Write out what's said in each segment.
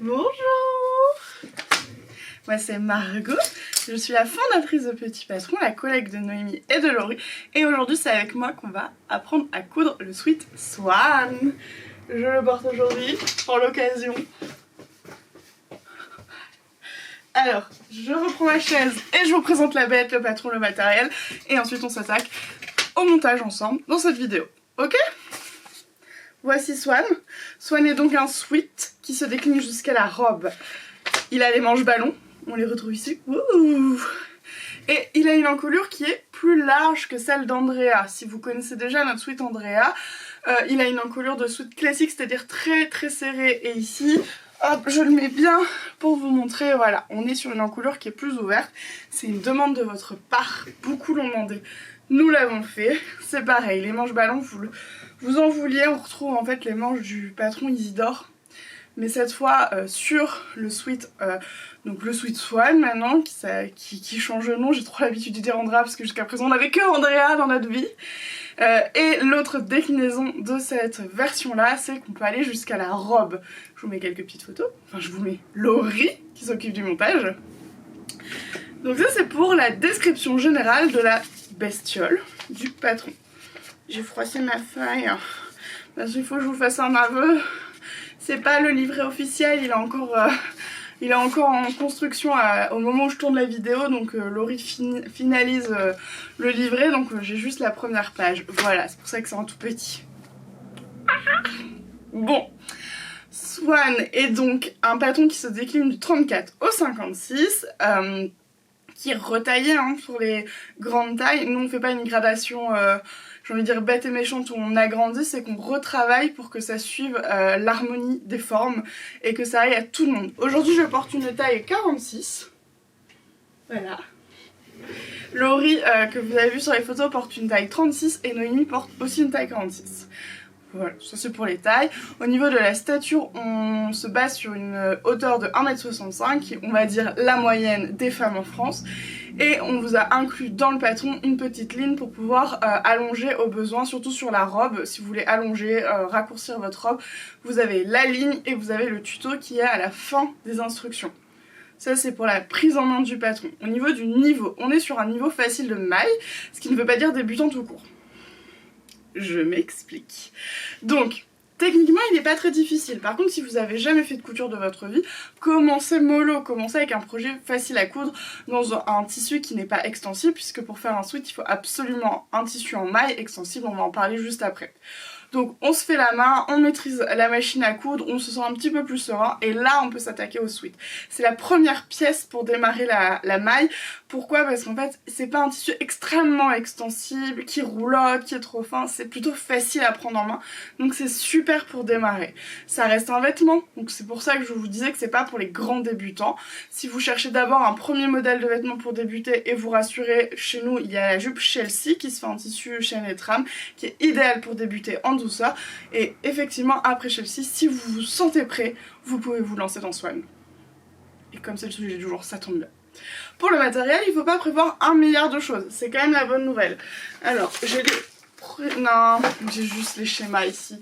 Bonjour. Moi c'est Margot, je suis la fondatrice de Petit Patron, la collègue de Noémie et de Laurie. Et aujourd'hui c'est avec moi qu'on va apprendre à coudre le sweat Swan. Je le porte aujourd'hui pour l'occasion. Alors, je reprends ma chaise et je vous présente la bête, le patron, le matériel. Et ensuite on s'attaque au montage ensemble dans cette vidéo. Ok ? Voici Swan. Swan est donc un sweat qui se décline jusqu'à la robe. Il a les manches ballons, on les retrouve ici. Ouh. Et il a une encolure qui est plus large que celle d'Andrea. Si vous connaissez déjà notre sweat Andrea, il a une encolure de sweat classique, c'est-à-dire très très serrée. Et ici, hop, je le mets bien pour vous montrer. Voilà, on est sur une encolure qui est plus ouverte. C'est une demande de votre part, beaucoup l'ont demandé. Nous l'avons fait, c'est pareil, les manches ballons, vous en vouliez, on retrouve en fait les manches du patron Isidore. Mais cette fois sur le sweat, donc le sweat Swan maintenant, qui change de nom, j'ai trop l'habitude de dire Andrea parce que jusqu'à présent on n'avait que Andrea dans notre vie. Et l'autre déclinaison de cette version là, c'est qu'on peut aller jusqu'à la robe. Je vous mets quelques petites photos, enfin je vous mets Laurie qui s'occupe du montage. Donc ça c'est pour la description générale de la bestiole du patron. J'ai froissé ma feuille parce qu'il faut que je vous fasse un aveu. C'est pas le livret officiel, il est encore en construction au moment où je tourne la vidéo, donc Laurie finalise le livret, donc j'ai juste la première page. Voilà, c'est pour ça que c'est en tout petit. Bon, Swan est donc un patron qui se décline du 34 au 56, qui est retaillé pour les grandes tailles. Nous on fait pas une gradation j'ai envie de dire bête et méchante où on agrandit, c'est qu'on retravaille pour que ça suive l'harmonie des formes et que ça aille à tout le monde. Aujourd'hui je porte une taille 46. Voilà. Laurie, que vous avez vu sur les photos, porte une taille 36 et Noémie porte aussi une taille 46. Voilà, ça c'est pour les tailles. Au niveau de la stature, on se base sur une hauteur de 1,65 m, qui on va dire la moyenne des femmes en France. Et on vous a inclus dans le patron une petite ligne pour pouvoir allonger au besoin, surtout sur la robe. Si vous voulez allonger, raccourcir votre robe, vous avez la ligne et vous avez le tuto qui est à la fin des instructions. Ça c'est pour la prise en main du patron. Au niveau du niveau, on est sur un niveau facile de maille, ce qui ne veut pas dire débutant tout court. Je m'explique. Donc, techniquement, il n'est pas très difficile. Par contre, si vous avez jamais fait de couture de votre vie, commencez mollo, commencez avec un projet facile à coudre dans un tissu qui n'est pas extensible, puisque pour faire un sweat, il faut absolument un tissu en maille extensible, on va en parler juste après. Donc on se fait la main, on maîtrise la machine à coudre, on se sent un petit peu plus serein et là on peut s'attaquer au sweat. C'est la première pièce pour démarrer la maille. Pourquoi ? Parce qu'en fait c'est pas un tissu extrêmement extensible, qui roulotte, qui est trop fin, c'est plutôt facile à prendre en main. Donc c'est super pour démarrer. Ça reste un vêtement, donc c'est pour ça que je vous disais que c'est pas pour les grands débutants. Si vous cherchez d'abord un premier modèle de vêtement pour débuter et vous rassurer, chez nous il y a la jupe Chelsea qui se fait en tissu chaîne et trame, qui est idéale pour débuter en douceur. Et effectivement après Chelsea, si vous vous sentez prêt, vous pouvez vous lancer dans Swan. Et comme c'est le sujet du jour, ça tombe bien. Pour le matériel, il ne faut pas prévoir 1 milliard de choses, c'est quand même la bonne nouvelle. Alors j'ai non, j'ai juste les schémas ici.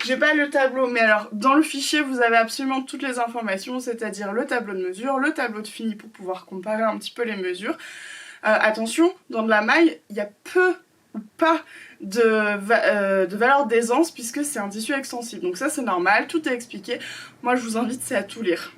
J'ai pas le tableau, mais alors dans le fichier vous avez absolument toutes les informations, c'est-à-dire le tableau de mesure, le tableau de fini pour pouvoir comparer un petit peu les mesures. Attention, dans de la maille, il y a peu ou pas de valeur d'aisance puisque c'est un tissu extensible. Donc ça c'est normal, tout est expliqué. Moi je vous invite c'est à tout lire.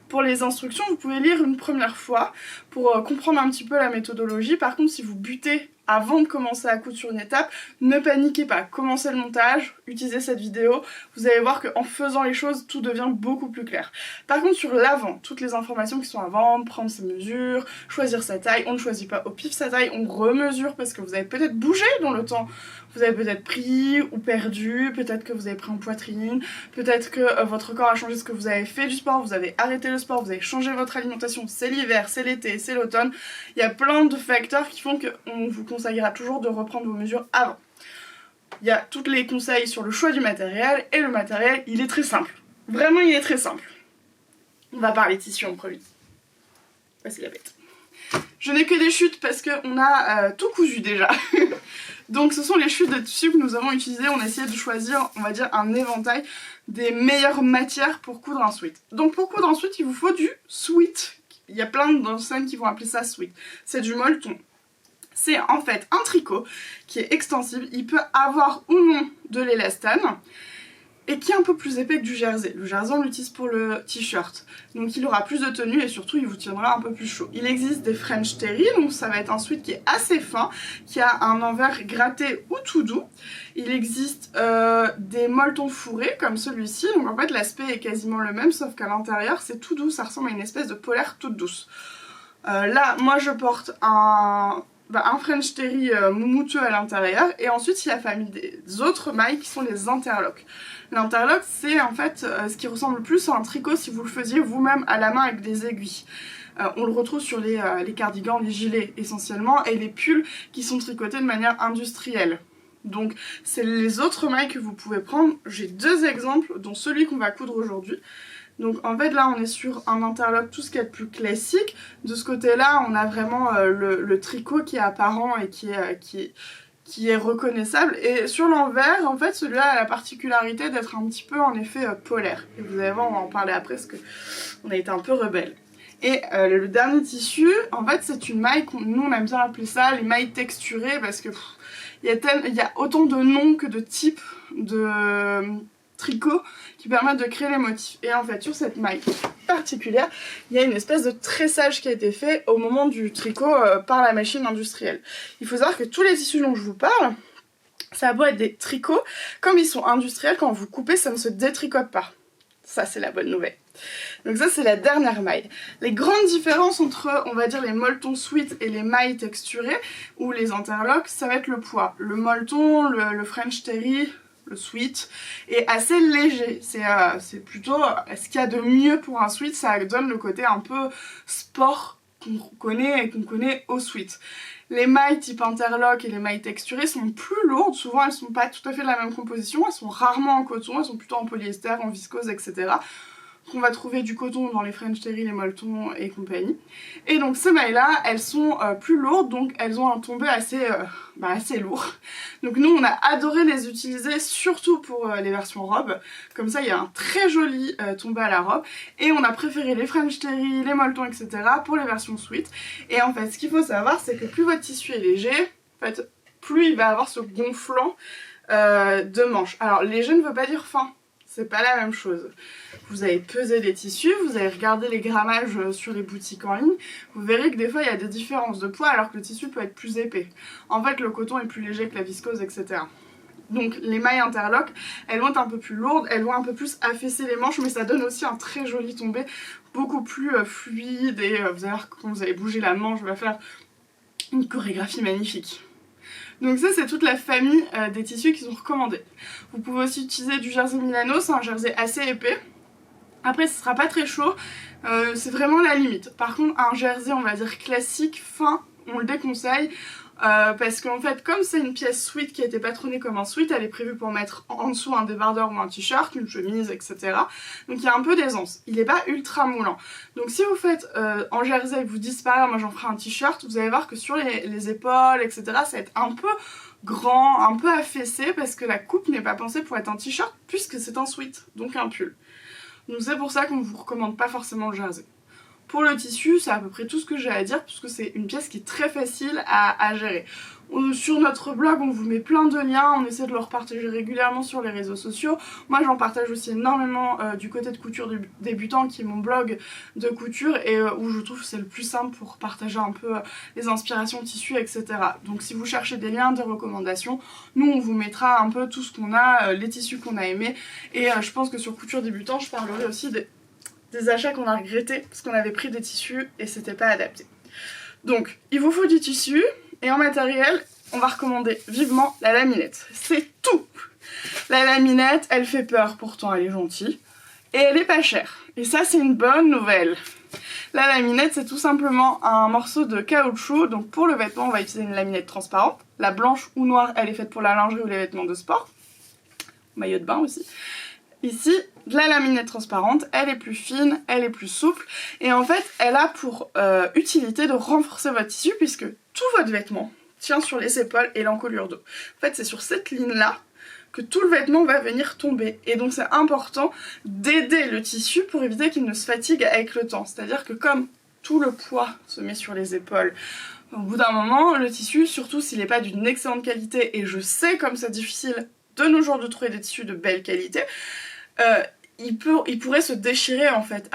Pour les instructions, vous pouvez lire une première fois pour comprendre un petit peu la méthodologie. Par contre, si vous butez avant de commencer à coudre sur une étape, ne paniquez pas. Commencez le montage, utilisez cette vidéo. Vous allez voir qu'en faisant les choses, tout devient beaucoup plus clair. Par contre, sur l'avant, toutes les informations qui sont avant, prendre ses mesures, choisir sa taille. On ne choisit pas au pif sa taille, on remesure parce que vous avez peut-être bougé dans le temps. Vous avez peut-être pris ou perdu, peut-être que vous avez pris en poitrine, peut-être que votre corps a changé ce que vous avez fait du sport, vous avez arrêté le sport, vous avez changé votre alimentation, c'est l'hiver, c'est l'été, c'est l'automne. Il y a plein de facteurs qui font qu'on vous conseillera toujours de reprendre vos mesures avant. Il y a tous les conseils sur le choix du matériel, et le matériel, il est très simple. Vraiment, il est très simple. On va parler tissu en premier. Voici la bête. Je n'ai que des chutes parce qu'on a tout cousu déjà. Donc ce sont les chutes de tissu que nous avons utilisées. On a essayé de choisir, on va dire, un éventail des meilleures matières pour coudre un sweat. Donc pour coudre un sweat, il vous faut du sweat. Il y a plein d'enseignes qui vont appeler ça sweat. C'est du molleton. C'est en fait un tricot qui est extensible. Il peut avoir ou non de l'élastane et qui est un peu plus épais que du jersey. Le jersey, on l'utilise pour le t-shirt. Donc il aura plus de tenue et surtout il vous tiendra un peu plus chaud. Il existe des French Terry, donc ça va être un sweat qui est assez fin, qui a un envers gratté ou tout doux. Il existe des molletons fourrés comme celui-ci. Donc en fait l'aspect est quasiment le même, sauf qu'à l'intérieur c'est tout doux, ça ressemble à une espèce de polaire toute douce. Là, moi je porte un French Terry moumouteux à l'intérieur, et ensuite il y a la famille des autres mailles qui sont les interlocks. L'interlock, c'est en fait ce qui ressemble le plus à un tricot si vous le faisiez vous-même à la main avec des aiguilles. On le retrouve sur les cardigans, les gilets essentiellement, et les pulls qui sont tricotés de manière industrielle. Donc c'est les autres mailles que vous pouvez prendre. J'ai deux exemples, dont celui qu'on va coudre aujourd'hui. Donc en fait là on est sur un interlock tout ce qu'il y a de plus classique. De ce côté là on a vraiment le tricot qui est apparent et qui est reconnaissable. Et sur l'envers en fait celui-là a la particularité d'être un petit peu en effet polaire. Et vous allez voir, on va en parler après parce qu'on a été un peu rebelle. Et le dernier tissu, en fait c'est une maille, nous on aime bien appeler ça les mailles texturées parce que il y a autant de noms que de types de tricot qui permettent de créer les motifs. Et en fait sur cette maille particulière il y a une espèce de tressage qui a été fait au moment du tricot par la machine industrielle. Il faut savoir que tous les tissus dont je vous parle, ça a beau être des tricots, comme ils sont industriels, quand vous coupez ça ne se détricote pas. Ça c'est la bonne nouvelle. Donc ça c'est la dernière maille. Les grandes différences entre on va dire les molletons sweat et les mailles texturées ou les interlocks, ça va être le poids. Le molleton, le French Terry, le sweat est assez léger. C'est plutôt ce qu'il y a de mieux pour un sweat, ça donne le côté un peu sport qu'on connaît et qu'on connaît au sweat. Les mailles type interlock et les mailles texturées sont plus lourdes, souvent elles sont pas tout à fait de la même composition, elles sont rarement en coton, elles sont plutôt en polyester, en viscose, etc. On va trouver du coton dans les French Terry, les molletons et compagnie. Et donc ces mailles-là, elles sont plus lourdes, donc elles ont un tombé assez lourd. Donc nous on a adoré les utiliser, surtout pour les versions robes. Comme ça il y a un très joli tombé à la robe. Et on a préféré les French Terry, les molletons, etc. pour les versions sweat. Et en fait ce qu'il faut savoir, c'est que plus votre tissu est léger, en fait, plus il va avoir ce gonflant de manche. Alors léger ne veut pas dire fin. C'est pas la même chose. Vous allez peser les tissus, vous allez regarder les grammages sur les boutiques en ligne, vous verrez que des fois il y a des différences de poids alors que le tissu peut être plus épais. En fait le coton est plus léger que la viscose, etc. Donc les mailles interlock, elles vont être un peu plus lourdes, elles vont un peu plus affaisser les manches, mais ça donne aussi un très joli tombé, beaucoup plus fluide, et vous allez voir quand vous allez bouger la manche, va faire une chorégraphie magnifique. Donc ça c'est toute la famille des tissus qui sont recommandés. Vous pouvez aussi utiliser du jersey Milano, c'est un jersey assez épais. Après ce sera pas très chaud, c'est vraiment la limite. Par contre un jersey on va dire classique, fin, on le déconseille. Parce qu'en fait comme c'est une pièce sweat qui a été patronnée comme un sweat, elle est prévue pour mettre en dessous un débardeur ou un t-shirt, une chemise, etc. Donc il y a un peu d'aisance, il n'est pas ultra moulant. Donc si vous faites en jersey et que vous dites pas moi j'en ferai un t-shirt, vous allez voir que sur les épaules, etc. ça va être un peu grand, un peu affaissé parce que la coupe n'est pas pensée pour être un t-shirt puisque c'est un sweat, donc un pull. Donc c'est pour ça qu'on ne vous recommande pas forcément le jersey. Pour le tissu, c'est à peu près tout ce que j'ai à dire puisque c'est une pièce qui est très facile à gérer. Sur notre blog, on vous met plein de liens, on essaie de le repartager régulièrement sur les réseaux sociaux. Moi j'en partage aussi énormément du côté de couture débutant qui est mon blog de couture et où je trouve que c'est le plus simple pour partager un peu les inspirations tissus, etc. Donc si vous cherchez des liens, des recommandations, nous on vous mettra un peu tout ce qu'on a, les tissus qu'on a aimés, et je pense que sur couture débutant je parlerai aussi des achats qu'on a regrettés parce qu'on avait pris des tissus et c'était pas adapté. Donc il vous faut du tissu. Et en matériel, on va recommander vivement la laminette. C'est tout! La laminette, elle fait peur, pourtant elle est gentille. Et elle est pas chère. Et ça, c'est une bonne nouvelle. La laminette, c'est tout simplement un morceau de caoutchouc. Donc pour le vêtement, on va utiliser une laminette transparente. La blanche ou noire, elle est faite pour la lingerie ou les vêtements de sport. Maillot de bain aussi. Ici, de la laminette transparente, elle est plus fine, elle est plus souple. Et en fait, elle a pour utilité de renforcer votre tissu puisque tout votre vêtement tient sur les épaules et l'encolure dos. En fait, c'est sur cette ligne-là que tout le vêtement va venir tomber. Et donc c'est important d'aider le tissu pour éviter qu'il ne se fatigue avec le temps. C'est-à-dire que comme tout le poids se met sur les épaules, au bout d'un moment, le tissu, surtout s'il n'est pas d'une excellente qualité, et je sais comme c'est difficile de nos jours de trouver des tissus de belle qualité, il pourrait se déchirer en fait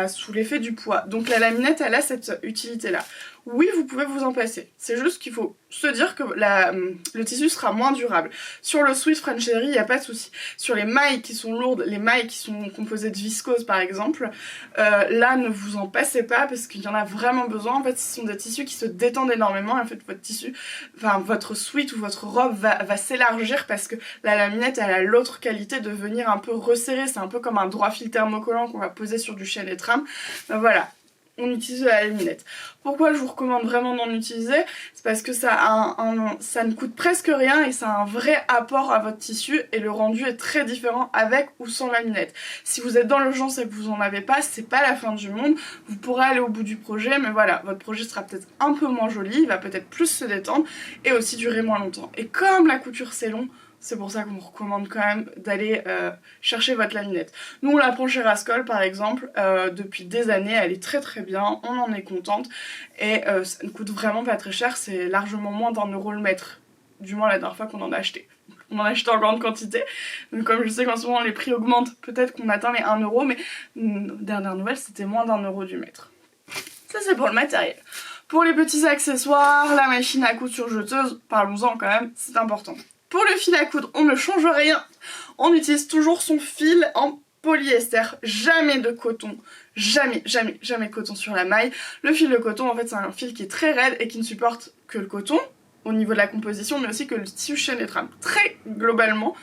sous l'effet du poids. Donc la laminette, elle a cette utilité-là. Oui, vous pouvez vous en passer. C'est juste qu'il faut se dire que le tissu sera moins durable. Sur le sweat Francherie, il n'y a pas de souci. Sur les mailles qui sont lourdes, les mailles qui sont composées de viscose par exemple, là ne vous en passez pas parce qu'il y en a vraiment besoin. En fait, ce sont des tissus qui se détendent énormément. En fait, votre tissu, enfin votre sweat ou votre robe va s'élargir parce que la laminette, elle a l'autre qualité de venir un peu resserrer. C'est un peu comme un droit fil thermocollant qu'on va poser sur du chêne et trame. Ben voilà. On utilise de la laminette. Pourquoi je vous recommande vraiment d'en utiliser? C'est parce que ça ne coûte presque rien et ça a un vrai apport à votre tissu et le rendu est très différent avec ou sans laminette. Si vous êtes dans l'urgence et que vous en avez pas, c'est pas la fin du monde. Vous pourrez aller au bout du projet, mais voilà, votre projet sera peut-être un peu moins joli, il va peut-être plus se détendre et aussi durer moins longtemps. Et comme la couture c'est long, c'est pour ça qu'on vous recommande quand même d'aller chercher votre laminette. Nous on la prend chez Rascol par exemple, depuis des années, elle est très très bien, on en est contente et ça ne coûte vraiment pas très cher, c'est largement moins d'1 € le mètre, du moins la dernière fois qu'on en a acheté. On en a acheté en grande quantité, donc comme je sais qu'en ce moment les prix augmentent, peut-être qu'on atteint les 1 €, mais dernière nouvelle c'était moins d'1 € du mètre. Ça c'est pour le matériel. Pour les petits accessoires, la machine à coudre surjeteuse, parlons-en quand même, c'est important. Pour le fil à coudre, on ne change rien. On utilise toujours son fil en polyester, jamais de coton. Jamais, jamais, jamais de coton sur la maille. Le fil de coton, en fait, c'est un fil qui est très raide et qui ne supporte que le coton, au niveau de la composition, mais aussi que le tissu chêne et trame. Très globalement,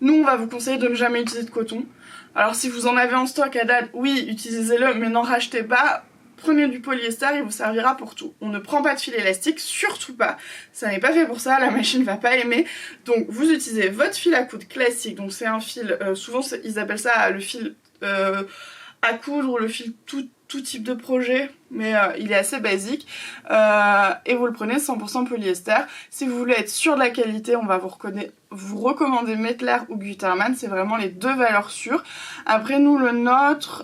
nous, on va vous conseiller de ne jamais utiliser de coton. Alors, si vous en avez en stock à date, oui, utilisez-le, mais n'en rachetez pas. Prenez du polyester, il vous servira pour tout. On ne prend pas de fil élastique, surtout pas. Ça n'est pas fait pour ça, la machine va pas aimer. Donc vous utilisez votre fil à coudre classique. Donc c'est un fil, souvent ils appellent ça le fil à coudre ou le fil tout type de projet, mais il est assez basique. Et vous le prenez 100% polyester. Si vous voulez être sûr de la qualité, on va vous recommander Mettler ou Gutermann, c'est vraiment les deux valeurs sûres. Après nous, le nôtre,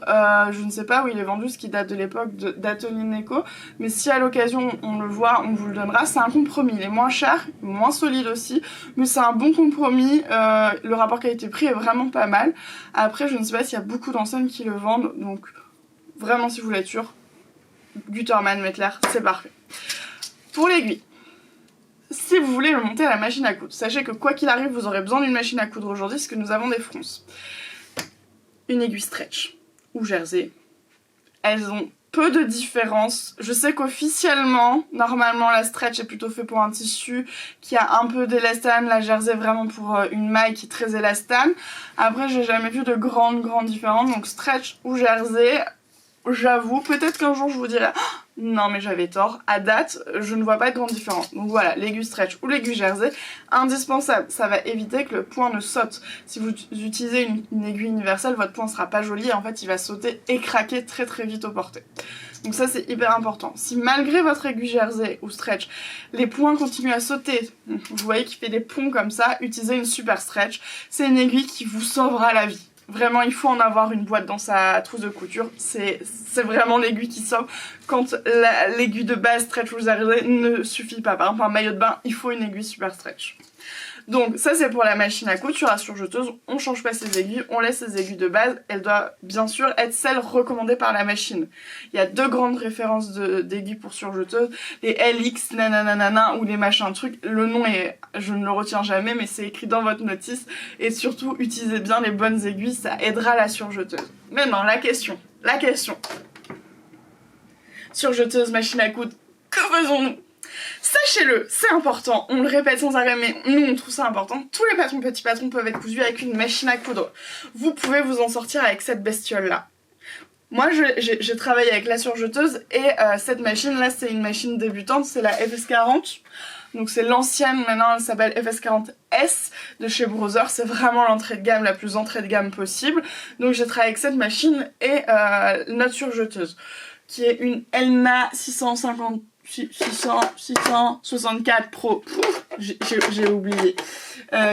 je ne sais pas où il est vendu, ce qui date de l'époque d'Atelier Neko, mais si à l'occasion on le voit, on vous le donnera. C'est un compromis, il est moins cher, moins solide aussi, mais c'est un bon compromis. Le rapport qualité-prix est vraiment pas mal. Après, je ne sais pas s'il y a beaucoup d'enseignes qui le vendent, donc vraiment si vous voulez être sûr, Gutermann, Mettler, c'est parfait. Pour l'aiguille, si vous voulez le monter à la machine à coudre, sachez que quoi qu'il arrive, vous aurez besoin d'une machine à coudre aujourd'hui, parce que nous avons des fronces. Une aiguille stretch ou jersey, elles ont peu de différence. Je sais qu'officiellement, normalement la stretch est plutôt fait pour un tissu qui a un peu d'élastane, la jersey vraiment pour une maille qui est très élastane. Après j'ai jamais vu de grande différence, donc stretch ou jersey, j'avoue, peut-être qu'un jour je vous dirai oh, non mais j'avais tort, à date je ne vois pas de grande différence. Donc voilà, l'aiguille stretch ou l'aiguille jersey, indispensable, ça va éviter que le point ne saute. Si vous utilisez une aiguille universelle, votre point sera pas joli et en fait il va sauter et craquer très vite au porté. Donc ça c'est hyper important. Si malgré votre aiguille jersey ou stretch, les points continuent à sauter, vous voyez qu'il fait des ponts comme ça, utilisez une super stretch, c'est une aiguille qui vous sauvera la vie. Vraiment, il faut en avoir une boîte dans sa trousse de couture. C'est vraiment l'aiguille qui sauve. Quand l'aiguille de base stretch ou jersey ne suffit pas. Par exemple, un maillot de bain, il faut une aiguille super stretch. Donc ça c'est pour la machine à coudre. Sur la surjeteuse, on change pas ses aiguilles, on laisse ses aiguilles de base. Elle doit bien sûr être celle recommandée par la machine. Il y a deux grandes références d'aiguilles pour surjeteuse, les LX nanana ou les machins trucs. Le nom est, je ne le retiens jamais, mais c'est écrit dans votre notice. Et surtout, utilisez bien les bonnes aiguilles, ça aidera la surjeteuse. Maintenant, la question. Surjeteuse, machine à coudre, que faisons-nous ? Sachez-le, c'est important, on le répète sans arrêt, mais nous on trouve ça important. Tous les patrons, petits patrons peuvent être cousus avec une machine à coudre. Vous pouvez vous en sortir avec cette bestiole-là. Moi j'ai travaillé avec la surjeteuse et cette machine-là c'est une machine débutante, c'est la FS40. Donc c'est l'ancienne, maintenant elle s'appelle FS40S de chez Brother, c'est vraiment l'entrée de gamme, la plus entrée de gamme possible. Donc j'ai travaillé avec cette machine et notre surjeteuse, qui est une Elna 664 Pro, j'ai oublié,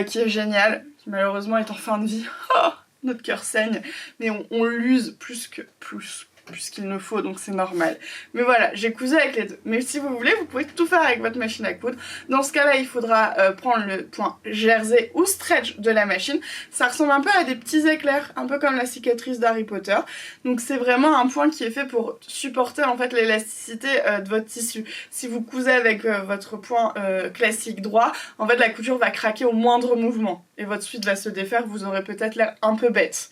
qui est génial. qui malheureusement est en fin de vie. Oh, notre cœur saigne, mais on l'use plus qu'il ne faut, donc c'est normal. Mais voilà, j'ai cousu avec les deux. Mais si vous voulez, vous pouvez tout faire avec votre machine à coudre. Dans ce cas-là, il faudra prendre le point jersey ou stretch de la machine. Ça ressemble un peu à des petits éclairs, un peu comme la cicatrice d'Harry Potter. Donc c'est vraiment un point qui est fait pour supporter en fait l'élasticité de votre tissu. Si vous cousez avec votre point classique droit, en fait la couture va craquer au moindre mouvement. Et votre suite va se défaire, vous aurez peut-être l'air un peu bête.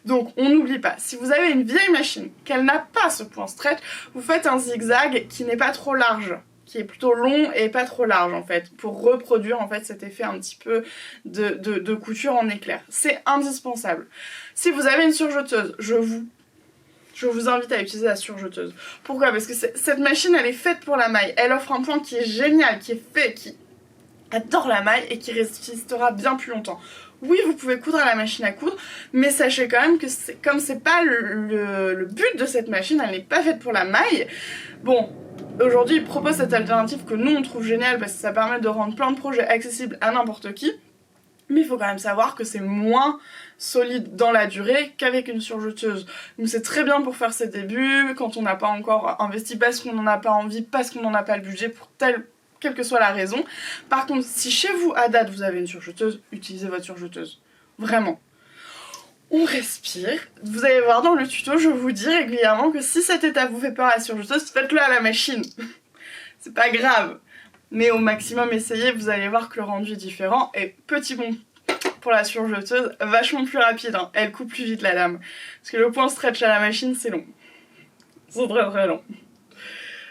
Donc on n'oublie pas, si vous avez une vieille machine, qu'elle n'a pas ce point stretch, vous faites un zigzag qui n'est pas trop large, qui est plutôt long et pas trop large en fait, pour reproduire en fait cet effet un petit peu de couture en éclair. C'est indispensable. Si vous avez une surjeteuse, je vous invite à utiliser la surjeteuse. Pourquoi? Parce que cette machine elle est faite pour la maille, elle offre un point qui est génial, qui adore la maille et qui résistera bien plus longtemps. Oui, vous pouvez coudre à la machine à coudre, mais sachez quand même que comme c'est pas le but de cette machine, elle n'est pas faite pour la maille. Bon, aujourd'hui, ils proposent cette alternative que nous on trouve géniale parce que ça permet de rendre plein de projets accessibles à n'importe qui. Mais il faut quand même savoir que c'est moins solide dans la durée qu'avec une surjeteuse. Donc c'est très bien pour faire ses débuts, quand on n'a pas encore investi parce qu'on n'en a pas envie, parce qu'on n'en a pas le budget pour quelle que soit la raison. Par contre, si chez vous, à date, vous avez une surjeteuse, utilisez votre surjeteuse. Vraiment. On respire. Vous allez voir dans le tuto, je vous dis régulièrement que si cette étape vous fait peur à la surjeteuse, faites-le à la machine. C'est pas grave. Mais au maximum, essayez, vous allez voir que le rendu est différent. Et petit bond pour la surjeteuse, vachement plus rapide. Hein. Elle coupe plus vite la lame. Parce que le point stretch à la machine, c'est long. C'est très très long.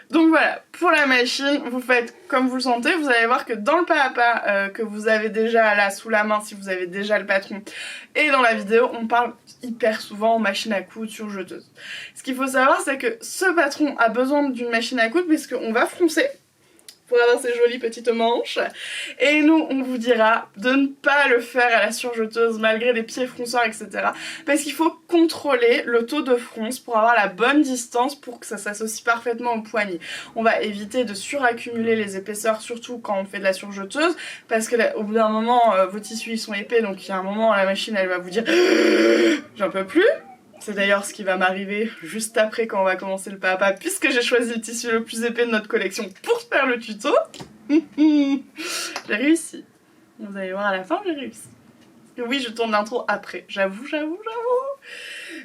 Donc voilà, pour la machine, vous faites comme vous le sentez, vous allez voir que dans le pas à pas que vous avez déjà là sous la main, si vous avez déjà le patron, et dans la vidéo, on parle hyper souvent machine à coudre, surjeteuse. Ce qu'il faut savoir, c'est que ce patron a besoin d'une machine à coudre puisqu'on va froncer pour avoir ces jolies petites manches. Et nous, on vous dira de ne pas le faire à la surjeteuse malgré les pieds fronceurs, etc. Parce qu'il faut contrôler le taux de fronce pour avoir la bonne distance pour que ça s'associe parfaitement au poignet. On va éviter de suraccumuler les épaisseurs, surtout quand on fait de la surjeteuse, parce que au bout d'un moment, vos tissus ils sont épais, donc il y a un moment, la machine elle va vous dire « j'en peux plus ». C'est d'ailleurs ce qui va m'arriver juste après quand on va commencer le pas à pas, puisque j'ai choisi le tissu le plus épais de notre collection pour faire le tuto. J'ai réussi. Vous allez voir à la fin, j'ai réussi. Oui, je tourne l'intro après, j'avoue.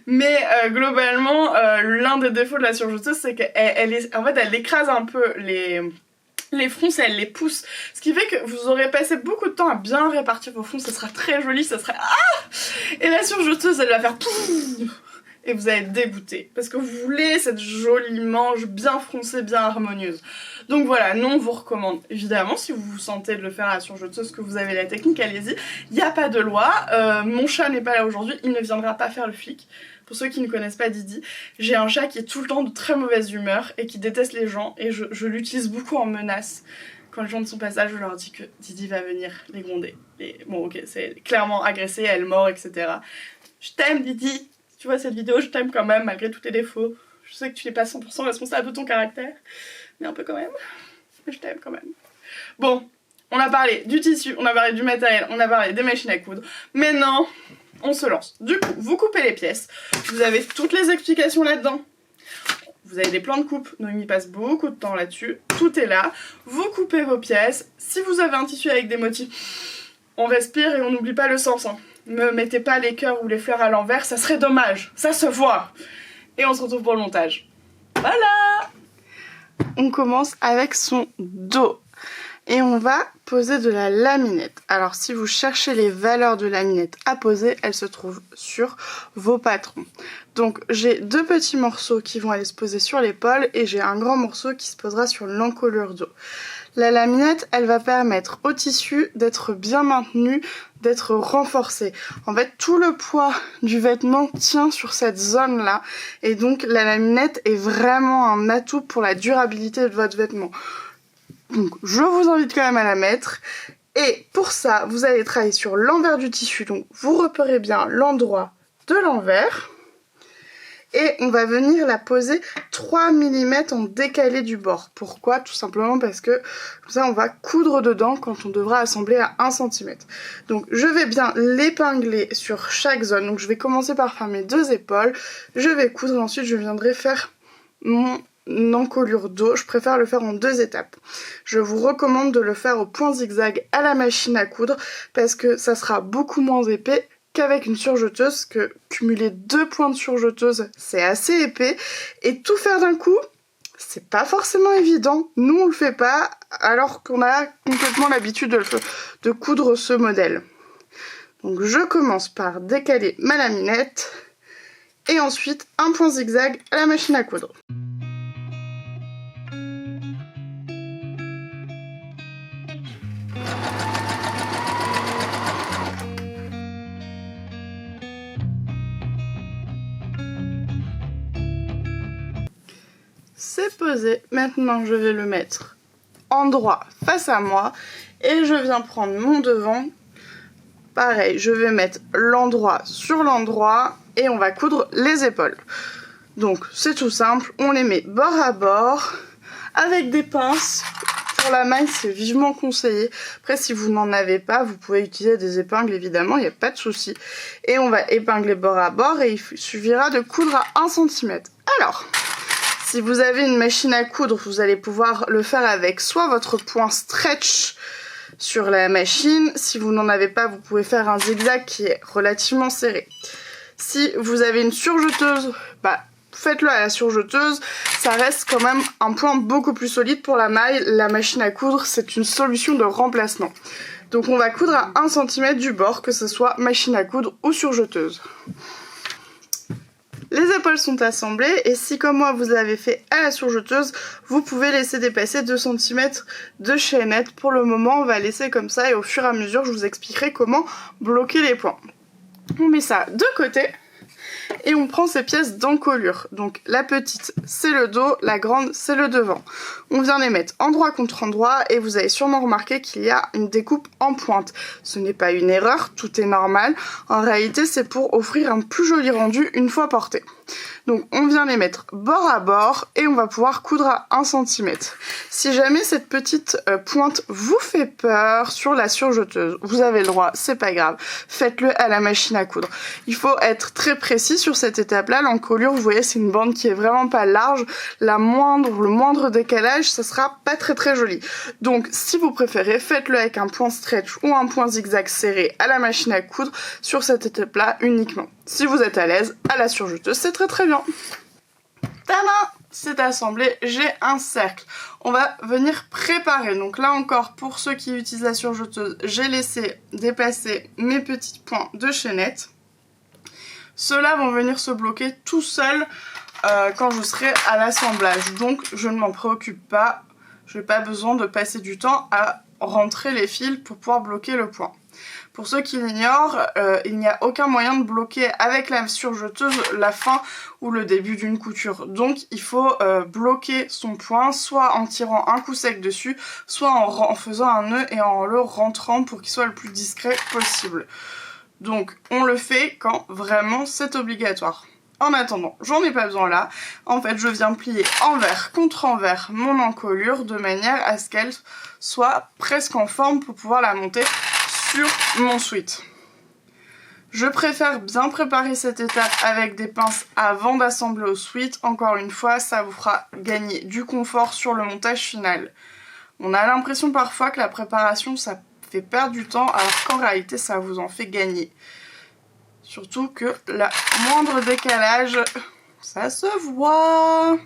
Mais globalement, l'un des défauts de la surjeteuse, c'est qu'elle écrase un peu les fronces et elle les pousse. Ce qui fait que vous aurez passé beaucoup de temps à bien répartir vos fronces, ça sera très joli, ça serait... Ah! Et la surjeteuse, elle va faire... Et vous allez être dégoûté. Parce que vous voulez cette jolie manche bien froncée, bien harmonieuse. Donc voilà, nous on vous recommande. Évidemment, si vous vous sentez de le faire à la surjeteuse, que vous avez la technique, allez-y. Il n'y a pas de loi. Mon chat n'est pas là aujourd'hui, il ne viendra pas faire le flic. Pour ceux qui ne connaissent pas Didi, j'ai un chat qui est tout le temps de très mauvaise humeur et qui déteste les gens. Et je l'utilise beaucoup en menace. Quand les gens de son passage, je leur dis que Didi va venir les gronder. Et bon, ok, c'est clairement agressé, elle mord, etc. Je t'aime, Didi. Si tu vois cette vidéo, je t'aime quand même, malgré tous tes défauts. Je sais que tu n'es pas 100% responsable de ton caractère, mais un peu quand même. Mais je t'aime quand même. Bon, on a parlé du tissu, on a parlé du matériel, on a parlé des machines à coudre. Maintenant, on se lance. Du coup, vous coupez les pièces. Vous avez toutes les explications là-dedans. Vous avez des plans de coupe, Noémie passe beaucoup de temps là-dessus. Tout est là. Vous coupez vos pièces. Si vous avez un tissu avec des motifs, on respire et on n'oublie pas le sens. Hein. Ne mettez pas les cœurs ou les fleurs à l'envers, ça serait dommage. Ça se voit. Et on se retrouve pour le montage. Voilà! On commence avec son dos. Et on va poser de la laminette. Alors si vous cherchez les valeurs de laminette à poser, elles se trouvent sur vos patrons. Donc j'ai deux petits morceaux qui vont aller se poser sur l'épaule et j'ai un grand morceau qui se posera sur l'encolure dos. La laminette, elle va permettre au tissu d'être bien maintenu, d'être renforcé. En fait, tout le poids du vêtement tient sur cette zone-là. Et donc la laminette est vraiment un atout pour la durabilité de votre vêtement. Donc je vous invite quand même à la mettre. Et pour ça, vous allez travailler sur l'envers du tissu. Donc vous repérez bien l'endroit de l'envers. et on va venir la poser 3 mm en décalé du bord. Pourquoi? Tout simplement parce que comme ça on va coudre dedans quand on devra assembler à 1 cm. Donc je vais bien l'épingler sur chaque zone. Donc je vais commencer par faire mes 2 épaules, je vais coudre et ensuite je viendrai faire mon encolure dos. Je préfère le faire en 2 étapes. Je vous recommande de le faire au point zigzag à la machine à coudre parce que ça sera beaucoup moins épais qu'avec une surjeteuse, que cumuler 2 points de surjeteuse c'est assez épais et tout faire d'un coup c'est pas forcément évident. Nous on le fait pas alors qu'on a complètement l'habitude de coudre ce modèle. Donc je commence par décaler ma laminette et ensuite un point zigzag à la machine à coudre. C'est posé, maintenant je vais le mettre endroit face à moi et je viens prendre mon devant. Pareil, je vais mettre l'endroit sur l'endroit et on va coudre les épaules. Donc c'est tout simple, on les met bord à bord avec des pinces. Pour la maille, c'est vivement conseillé. Après, si vous n'en avez pas, vous pouvez utiliser des épingles, évidemment, il n'y a pas de souci. Et on va épingler bord à bord et il suffira de coudre à 1 cm. Alors, si vous avez une machine à coudre, vous allez pouvoir le faire avec soit votre point stretch sur la machine. Si vous n'en avez pas, vous pouvez faire un zigzag qui est relativement serré. Si vous avez une surjeteuse, faites-le à la surjeteuse, ça reste quand même un point beaucoup plus solide pour la maille. La machine à coudre, c'est une solution de remplacement. Donc on va coudre à 1 cm du bord, que ce soit machine à coudre ou surjeteuse. Les épaules sont assemblées et si comme moi vous l'avez fait à la surjeteuse, vous pouvez laisser dépasser 2 cm de chaînette. Pour le moment on va laisser comme ça et au fur et à mesure je vous expliquerai comment bloquer les points. On met ça de côté et on prend ces pièces d'encolure. Donc la petite c'est le dos, la grande c'est le devant. On vient les mettre endroit contre endroit et vous avez sûrement remarqué qu'il y a une découpe en pointe. Ce n'est pas une erreur, tout est normal. En réalité c'est pour offrir un plus joli rendu une fois porté. Donc on vient les mettre bord à bord et on va pouvoir coudre à 1 cm. Si jamais cette petite pointe vous fait peur sur la surjeteuse, vous avez le droit, c'est pas grave, faites-le à la machine à coudre. Il faut être très précis sur cette étape-là. L'encolure, vous voyez, c'est une bande qui est vraiment pas large. Le moindre décalage, ça sera pas très joli. Donc si vous préférez, faites-le avec un point stretch ou un point zigzag serré à la machine à coudre sur cette étape-là uniquement. Si vous êtes à l'aise, à la surjeteuse, c'est très bien. Tada! C'est assemblé, j'ai un cercle. On va venir préparer. Donc là encore, pour ceux qui utilisent la surjeteuse, j'ai laissé dépasser mes petits points de chaînette. Ceux-là vont venir se bloquer tout seuls quand je serai à l'assemblage. Donc je ne m'en préoccupe pas. Je n'ai pas besoin de passer du temps à rentrer les fils pour pouvoir bloquer le point. Pour ceux qui l'ignorent, il n'y a aucun moyen de bloquer avec la surjeteuse la fin ou le début d'une couture. Donc il faut bloquer son point soit en tirant un coup sec dessus, soit en faisant un nœud et en le rentrant pour qu'il soit le plus discret possible. Donc on le fait quand vraiment c'est obligatoire. En attendant, j'en ai pas besoin là. En fait, je viens plier envers contre envers mon encolure de manière à ce qu'elle soit presque en forme pour pouvoir la monter sur mon sweat. Je préfère bien préparer cette étape avec des pinces avant d'assembler au sweat. Encore une fois, ça vous fera gagner du confort sur le montage final. On a l'impression parfois que la préparation, ça fait perdre du temps, alors qu'en réalité, ça vous en fait gagner. Surtout que la moindre décalage, ça se voit.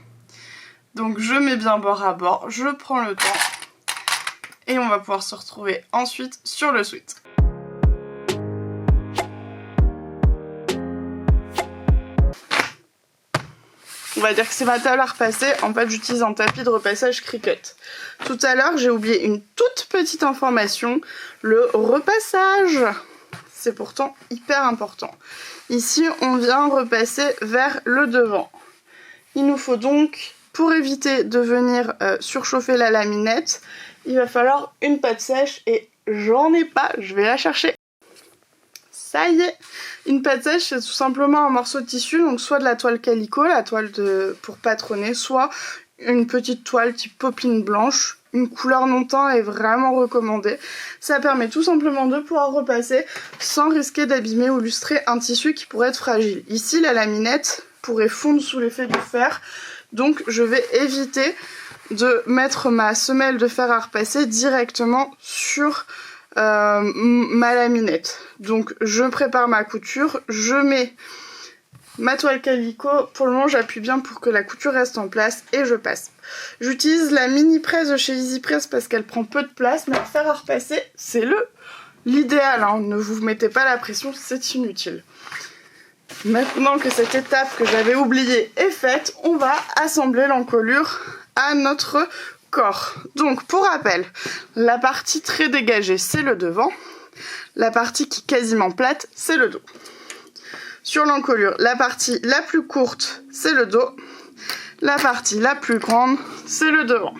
Donc je mets bien bord à bord, je prends le temps. Et on va pouvoir se retrouver ensuite sur le sweat. On va dire que c'est ma table à repasser. En fait, j'utilise un tapis de repassage Cricut. Tout à l'heure, j'ai oublié une toute petite information. Le repassage, c'est pourtant hyper important. Ici, on vient repasser vers le devant. Il nous faut donc, pour éviter de venir surchauffer la laminette, il va falloir une pâte sèche et j'en ai pas, je vais la chercher. Ça y est. Une pâte sèche, c'est tout simplement un morceau de tissu, donc soit de la toile calicot, la toile pour patronner, soit une petite toile type popeline blanche. Une couleur non teint est vraiment recommandée. Ça permet tout simplement de pouvoir repasser sans risquer d'abîmer ou lustrer un tissu qui pourrait être fragile. Ici, la laminette pourrait fondre sous l'effet du fer, donc je vais éviter de mettre ma semelle de fer à repasser directement sur ma laminette. Donc je prépare ma couture, je mets ma toile calicot, pour le moment j'appuie bien pour que la couture reste en place et je passe. J'utilise la mini presse de chez Easy Press parce qu'elle prend peu de place, mais le fer à repasser c'est l'idéal, hein. Ne vous mettez pas la pression, c'est inutile. Maintenant que cette étape que j'avais oubliée est faite, on va assembler l'encolure à notre corps. Donc pour rappel, la partie très dégagée c'est le devant, la partie qui est quasiment plate c'est le dos. Sur l'encolure, la partie la plus courte, c'est le dos. La partie la plus grande, c'est le devant.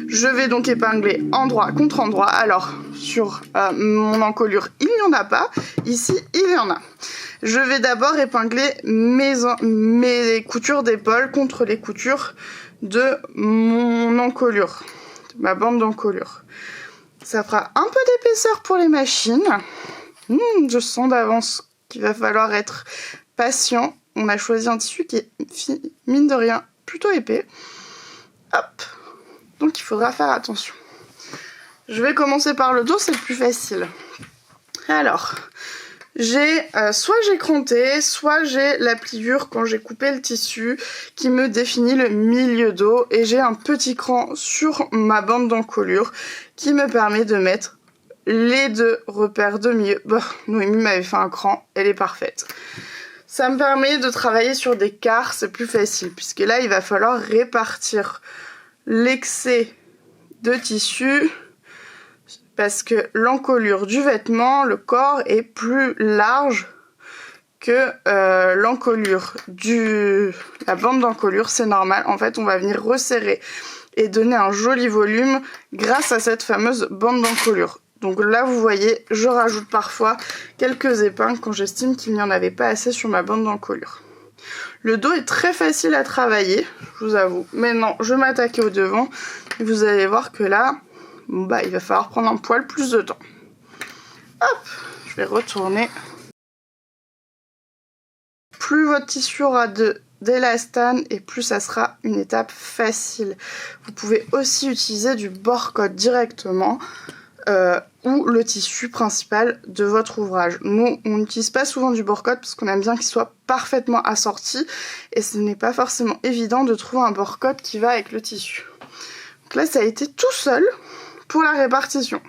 Je vais donc épingler endroit contre endroit. Alors, sur mon encolure, il n'y en a pas. Ici, il y en a. Je vais d'abord épingler mes coutures d'épaule contre les coutures de mon encolure, de ma bande d'encolure. Ça fera un peu d'épaisseur pour les machines. Je sens d'avance qu'il va falloir être patient. On a choisi un tissu qui est, mine de rien, plutôt épais. Hop. Donc il faudra faire attention. Je vais commencer par le dos, c'est le plus facile. Alors, soit j'ai cranté, soit j'ai la pliure quand j'ai coupé le tissu qui me définit le milieu dos. Et j'ai un petit cran sur ma bande d'encolure qui me permet de mettre les deux repères de milieu. Bon, Noémie m'avait fait un cran, elle est parfaite. Ça me permet de travailler sur des quarts, c'est plus facile, puisque là, il va falloir répartir l'excès de tissu, parce que l'encolure du vêtement, le corps, est plus large que l'encolure la bande d'encolure, c'est normal. En fait, on va venir resserrer et donner un joli volume grâce à cette fameuse bande d'encolure. Donc là, vous voyez, je rajoute parfois quelques épingles quand j'estime qu'il n'y en avait pas assez sur ma bande d'encolure. Le dos est très facile à travailler, je vous avoue. Maintenant, je vais m'attaquer au devant. Et vous allez voir que là, il va falloir prendre un poil plus de temps. Hop, je vais retourner. Plus votre tissu aura d'élastane et plus ça sera une étape facile. Vous pouvez aussi utiliser du bord-cote directement. Ou le tissu principal de votre ouvrage. Nous, on n'utilise pas souvent du bord-cote parce qu'on aime bien qu'il soit parfaitement assorti et ce n'est pas forcément évident de trouver un bord-cote qui va avec le tissu. Donc là, ça a été tout seul pour la répartition.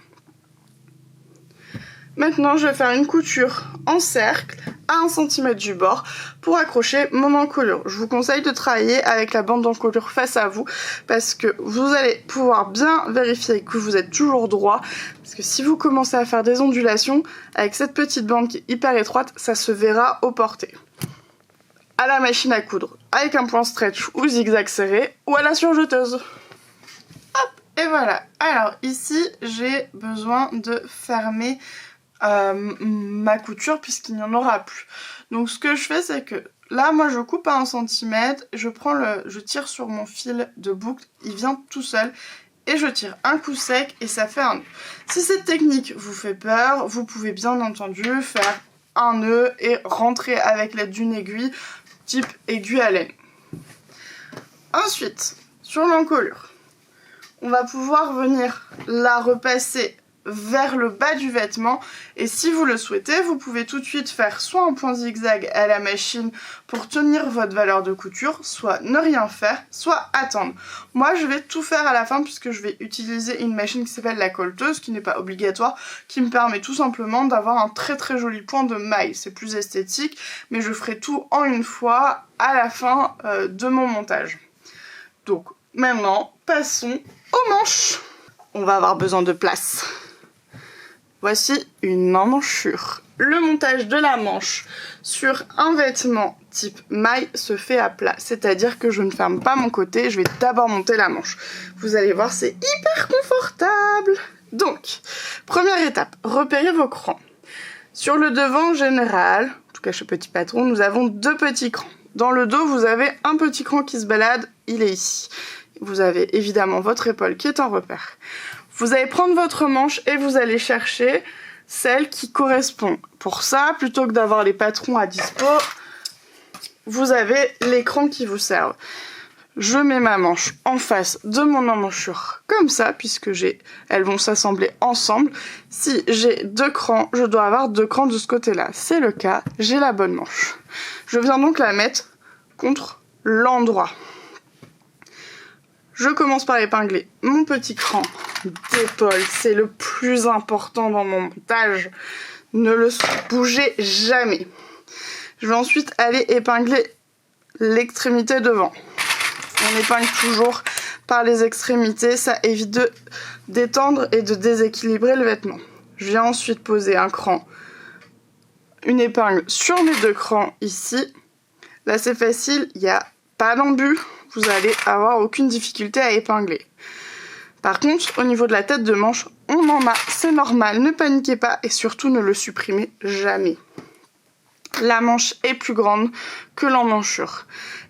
Maintenant, je vais faire une couture en cercle à 1 cm du bord pour accrocher mon encolure. Je vous conseille de travailler avec la bande d'encolure face à vous parce que vous allez pouvoir bien vérifier que vous êtes toujours droit. Parce que si vous commencez à faire des ondulations, avec cette petite bande qui est hyper étroite, ça se verra au porté. À la machine à coudre, avec un point stretch ou zigzag serré, ou à la surjeteuse. Hop, et voilà. Alors ici, j'ai besoin de fermer ma couture puisqu'il n'y en aura plus. Donc ce que je fais, c'est que là, moi je coupe à 1 cm, je tire sur mon fil de boucle, il vient tout seul et je tire un coup sec et ça fait un nœud. Si cette technique vous fait peur, vous pouvez bien entendu faire un nœud et rentrer avec l'aide d'une aiguille type aiguille à laine. Ensuite, sur l'encolure, on va pouvoir venir la repasser vers le bas du vêtement et si vous le souhaitez, vous pouvez tout de suite faire soit un point zigzag à la machine pour tenir votre valeur de couture, soit ne rien faire, soit attendre. Moi, je vais tout faire à la fin puisque je vais utiliser une machine qui s'appelle la colleteuse, qui n'est pas obligatoire, qui me permet tout simplement d'avoir un très très joli point de maille. C'est plus esthétique, mais je ferai tout en une fois à la fin de mon montage. Donc maintenant, passons aux manches. On va avoir besoin de place. Voici une emmanchure. Le montage de la manche sur un vêtement type maille se fait à plat, c'est-à-dire que je ne ferme pas mon côté, je vais d'abord monter la manche. Vous allez voir, c'est hyper confortable. Donc, première étape, repérez vos crans. Sur le devant en général, en tout cas chez Petit Patron, nous avons 2 petits crans. Dans le dos, vous avez un petit cran qui se balade, il est ici. Vous avez évidemment votre épaule qui est en repère. Vous allez prendre votre manche et vous allez chercher celle qui correspond. Pour ça, plutôt que d'avoir les patrons à dispo, vous avez l'écran qui vous servent. Je mets ma manche en face de mon emmanchure comme ça, puisque elles vont s'assembler ensemble. Si j'ai 2 crans, je dois avoir 2 crans de ce côté-là. C'est le cas, j'ai la bonne manche. Je viens donc la mettre contre l'endroit. Je commence par épingler mon petit cran d'épaule. C'est le plus important dans mon montage. Ne le bougez jamais. Je vais ensuite aller épingler l'extrémité devant. On épingle toujours par les extrémités, ça évite de détendre et de déséquilibrer le vêtement. Je viens ensuite poser un cran, une épingle sur mes 2 crans ici. Là c'est facile, il n'y a pas d'embut, vous allez avoir aucune difficulté à épingler. Par contre, au niveau de la tête de manche, on en a, c'est normal, ne paniquez pas et surtout ne le supprimez jamais. La manche est plus grande que l'emmanchure.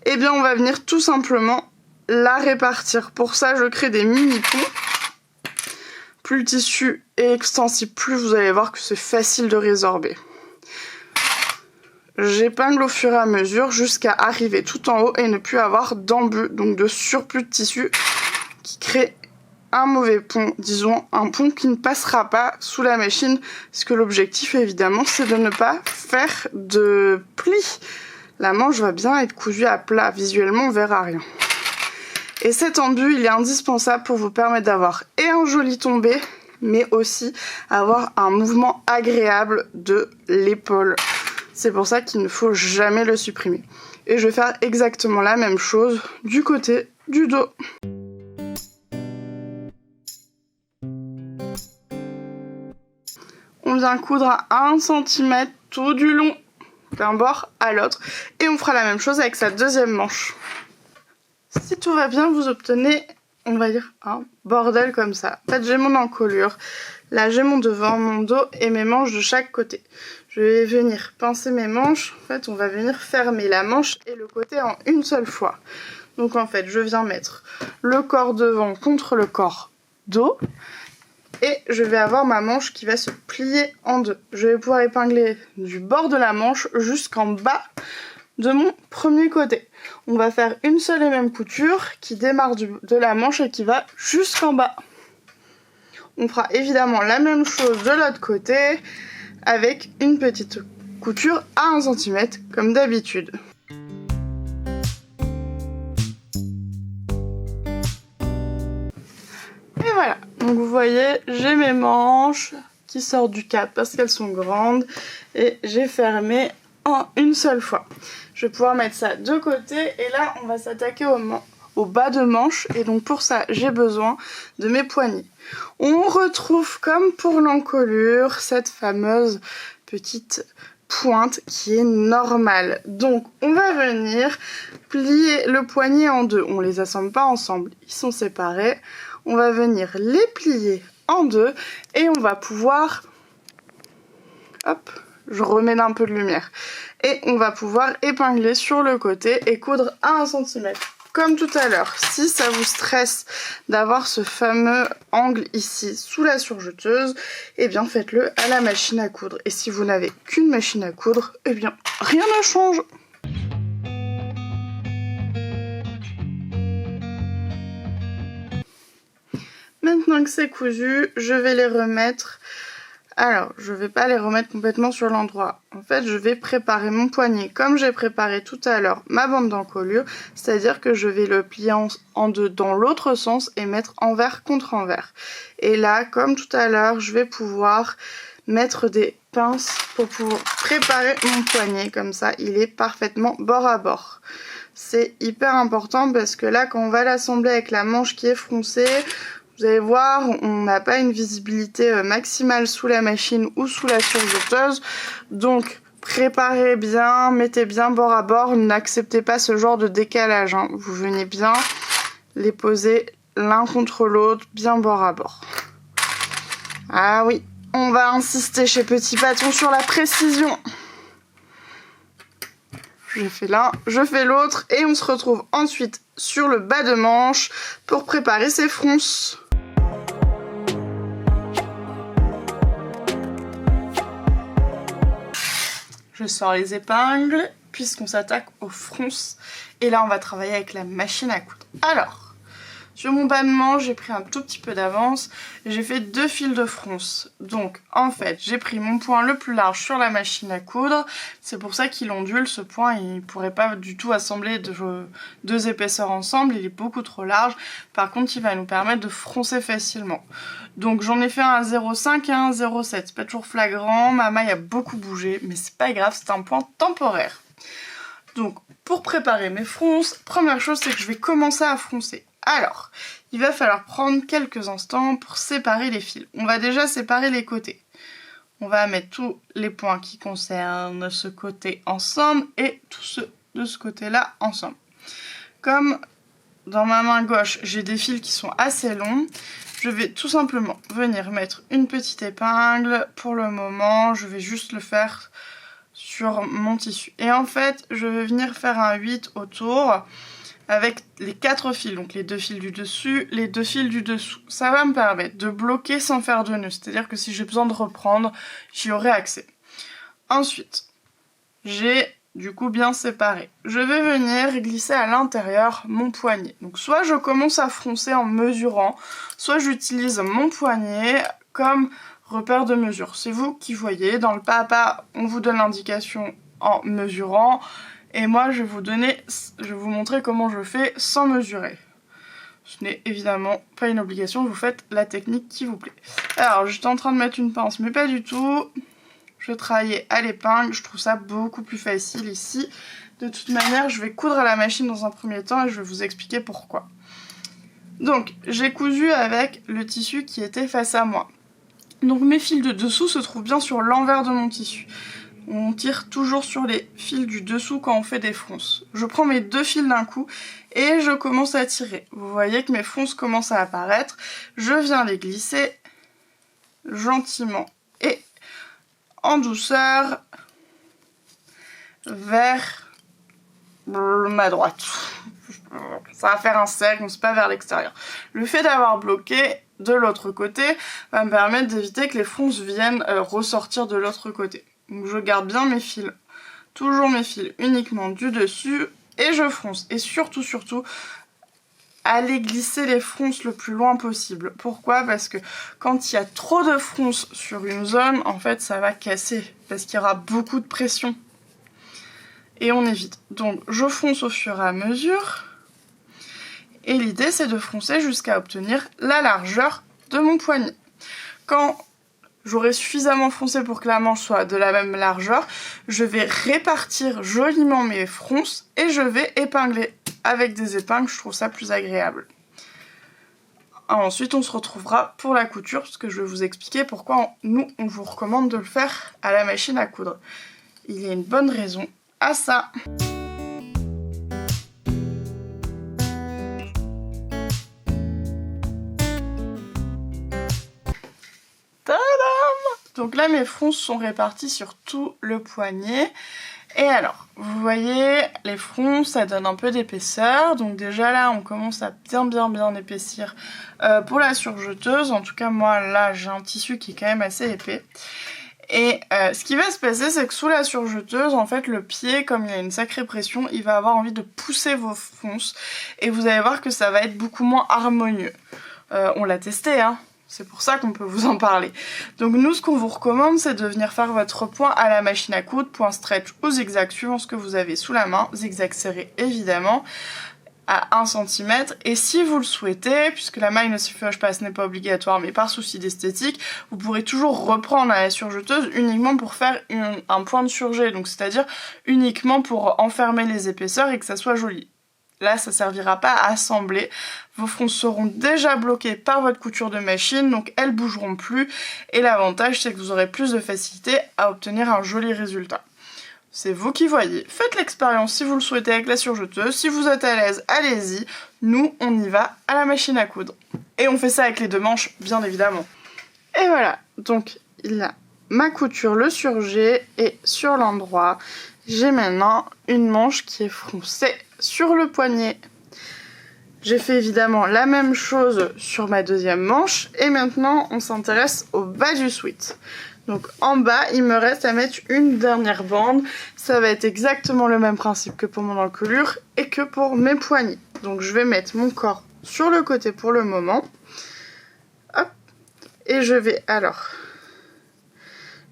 Eh bien, on va venir tout simplement la répartir. Pour ça, je crée des mini-ponts. Plus le tissu est extensible, plus vous allez voir que c'est facile de résorber. J'épingle au fur et à mesure jusqu'à arriver tout en haut et ne plus avoir d'embut, donc de surplus de tissu qui crée un mauvais pont, disons un pont qui ne passera pas sous la machine, parce que l'objectif évidemment c'est de ne pas faire de plis. La manche va bien être cousue à plat, visuellement on verra rien. Et cet embut il est indispensable pour vous permettre d'avoir et un joli tombé, mais aussi avoir un mouvement agréable de l'épaule. C'est pour ça qu'il ne faut jamais le supprimer. Et je vais faire exactement la même chose du côté du dos. On vient coudre à 1 cm tout du long d'un bord à l'autre. Et on fera la même chose avec sa deuxième manche. Si tout va bien, vous obtenez, on va dire, un bordel comme ça. En fait, j'ai mon encolure. Là, j'ai mon devant, mon dos et mes manches de chaque côté. Je vais venir pincer mes manches. En fait, on va venir fermer la manche et le côté en une seule fois. Donc, en fait, je viens mettre le corps devant contre le corps dos. Et je vais avoir ma manche qui va se plier en 2. Je vais pouvoir épingler du bord de la manche jusqu'en bas de mon premier côté. On va faire une seule et même couture qui démarre de la manche et qui va jusqu'en bas. On fera évidemment la même chose de l'autre côté avec une petite couture à 1 cm comme d'habitude. Et voilà, donc vous voyez, j'ai mes manches qui sortent du cadre parce qu'elles sont grandes et j'ai fermé en une seule fois. Je vais pouvoir mettre ça de côté et là on va s'attaquer au bas de manche et donc pour ça j'ai besoin de mes poignets. On retrouve comme pour l'encolure cette fameuse petite pointe qui est normale. Donc on va venir plier le poignet en 2. On les assemble pas ensemble, ils sont séparés. On va venir les plier en 2 et on va pouvoir, hop, je remets un peu de lumière, et on va pouvoir épingler sur le côté et coudre à 1 cm. Comme tout à l'heure, si ça vous stresse d'avoir ce fameux angle ici sous la surjeteuse, eh bien faites-le à la machine à coudre. Et si vous n'avez qu'une machine à coudre, eh bien rien ne change. Maintenant que c'est cousu, je vais les remettre. Alors, je ne vais pas les remettre complètement sur l'endroit. En fait, je vais préparer mon poignet comme j'ai préparé tout à l'heure ma bande d'encolure. C'est-à-dire que je vais le plier en 2 dans l'autre sens et mettre envers contre envers. Et là, comme tout à l'heure, je vais pouvoir mettre des pinces pour pouvoir préparer mon poignet. Comme ça, il est parfaitement bord à bord. C'est hyper important parce que là, quand on va l'assembler avec la manche qui est froncée, vous allez voir, on n'a pas une visibilité maximale sous la machine ou sous la surjeteuse. Donc, préparez bien, mettez bien bord à bord. N'acceptez pas ce genre de décalage, hein. Vous venez bien les poser l'un contre l'autre, bien bord à bord. Ah oui, On va insister chez Petit Paton sur la précision. Je fais l'un, je fais l'autre et on se retrouve ensuite sur le bas de manche pour préparer ses fronces. Je sors les épingles puisqu'on s'attaque aux fronces et là on va travailler avec la machine à coudre. Alors, sur mon bas de manche, j'ai pris un tout petit peu d'avance et j'ai fait 2 fils de fronce. Donc en fait, j'ai pris mon point le plus large sur la machine à coudre. C'est pour ça qu'il ondule ce point, il ne pourrait pas du tout assembler deux épaisseurs ensemble, il est beaucoup trop large. Par contre, il va nous permettre de froncer facilement. Donc j'en ai fait un à 0,5 et un à 0,7. C'est pas toujours flagrant, ma maille a beaucoup bougé, mais c'est pas grave, c'est un point temporaire. Donc pour préparer mes fronces, première chose c'est que je vais commencer à froncer. Alors, il va falloir prendre quelques instants pour séparer les fils. On va déjà séparer les côtés. On va mettre tous les points qui concernent ce côté ensemble et tous ceux de ce côté-là ensemble. Comme dans ma main gauche, j'ai des fils qui sont assez longs, je vais tout simplement venir mettre une petite épingle. Pour le moment, je vais juste le faire sur mon tissu. Et en fait, je vais venir faire un 8 autour avec les 4 fils, donc les 2 fils du dessus, les 2 fils du dessous. Ça va me permettre de bloquer sans faire de nœud, c'est-à-dire que si j'ai besoin de reprendre, j'y aurai accès. Ensuite, j'ai du coup bien séparé. Je vais venir glisser à l'intérieur mon poignet. Donc soit je commence à froncer en mesurant, soit j'utilise mon poignet comme repère de mesure. C'est vous qui voyez, dans le pas à pas, on vous donne l'indication en mesurant. Et moi, je vais vous montrer comment je fais sans mesurer. Ce n'est évidemment pas une obligation, vous faites la technique qui vous plaît. Alors, j'étais en train de mettre une pince, mais pas du tout. Je travaillais à l'épingle, je trouve ça beaucoup plus facile ici. De toute manière, je vais coudre à la machine dans un premier temps et je vais vous expliquer pourquoi. Donc, j'ai cousu avec le tissu qui était face à moi. Donc, mes fils de dessous se trouvent bien sur l'envers de mon tissu. On tire toujours sur les fils du dessous quand on fait des fronces. Je prends mes 2 fils d'un coup et je commence à tirer. Vous voyez que mes fronces commencent à apparaître. Je viens les glisser gentiment et en douceur vers ma droite. Ça va faire un cercle, mais c'est pas vers l'extérieur. Le fait d'avoir bloqué de l'autre côté va me permettre d'éviter que les fronces viennent ressortir de l'autre côté. Donc je garde bien mes fils, toujours mes fils uniquement du dessus et je fronce. Et surtout, allez glisser les fronces le plus loin possible. Pourquoi? Parce que quand il y a trop de fronces sur une zone, en fait ça va casser parce qu'il y aura beaucoup de pression. Et on évite. Donc je fronce au fur et à mesure. Et l'idée c'est de froncer jusqu'à obtenir la largeur de mon poignet. Quand j'aurai suffisamment foncé pour que la manche soit de la même largeur, je vais répartir joliment mes fronces et je vais épingler avec des épingles, je trouve ça plus agréable. Ensuite on se retrouvera pour la couture parce que je vais vous expliquer pourquoi on vous recommande de le faire à la machine à coudre. Il y a une bonne raison à ça. Donc là mes fronces sont réparties sur tout le poignet. Et alors, vous voyez, les fronces ça donne un peu d'épaisseur. Donc déjà là on commence à bien épaissir pour la surjeteuse. En tout cas moi là j'ai un tissu qui est quand même assez épais. Et ce qui va se passer c'est que sous la surjeteuse, en fait le pied, comme il y a une sacrée pression, il va avoir envie de pousser vos fronces. Et vous allez voir que ça va être beaucoup moins harmonieux. On l'a testé hein. C'est pour ça qu'on peut vous en parler. Donc nous, ce qu'on vous recommande, c'est de venir faire votre point à la machine à coudre, point stretch ou zigzag, suivant ce que vous avez sous la main. Zigzag serré, évidemment, à 1 cm. Et si vous le souhaitez, puisque la maille ne s'y fâche pas, ce n'est pas obligatoire, mais par souci d'esthétique, vous pourrez toujours reprendre à la surjeteuse uniquement pour faire un point de surjet. Donc c'est-à-dire uniquement pour enfermer les épaisseurs et que ça soit joli. Là, ça servira pas à assembler. Vos fronces seront déjà bloquées par votre couture de machine, donc elles bougeront plus. Et l'avantage, c'est que vous aurez plus de facilité à obtenir un joli résultat. C'est vous qui voyez. Faites l'expérience si vous le souhaitez avec la surjeteuse. Si vous êtes à l'aise, allez-y. Nous, on y va à la machine à coudre. Et on fait ça avec les 2 manches, bien évidemment. Et voilà. Donc, ma couture le surjet et sur l'endroit, j'ai maintenant une manche qui est froncée sur le poignet. J'ai fait évidemment la même chose sur ma deuxième manche et maintenant on s'intéresse au bas du sweat. Donc en bas, il me reste à mettre une dernière bande. Ça va être exactement le même principe que pour mon encolure et que pour mes poignets. Donc je vais mettre mon corps sur le côté pour le moment. Hop. Et je vais alors...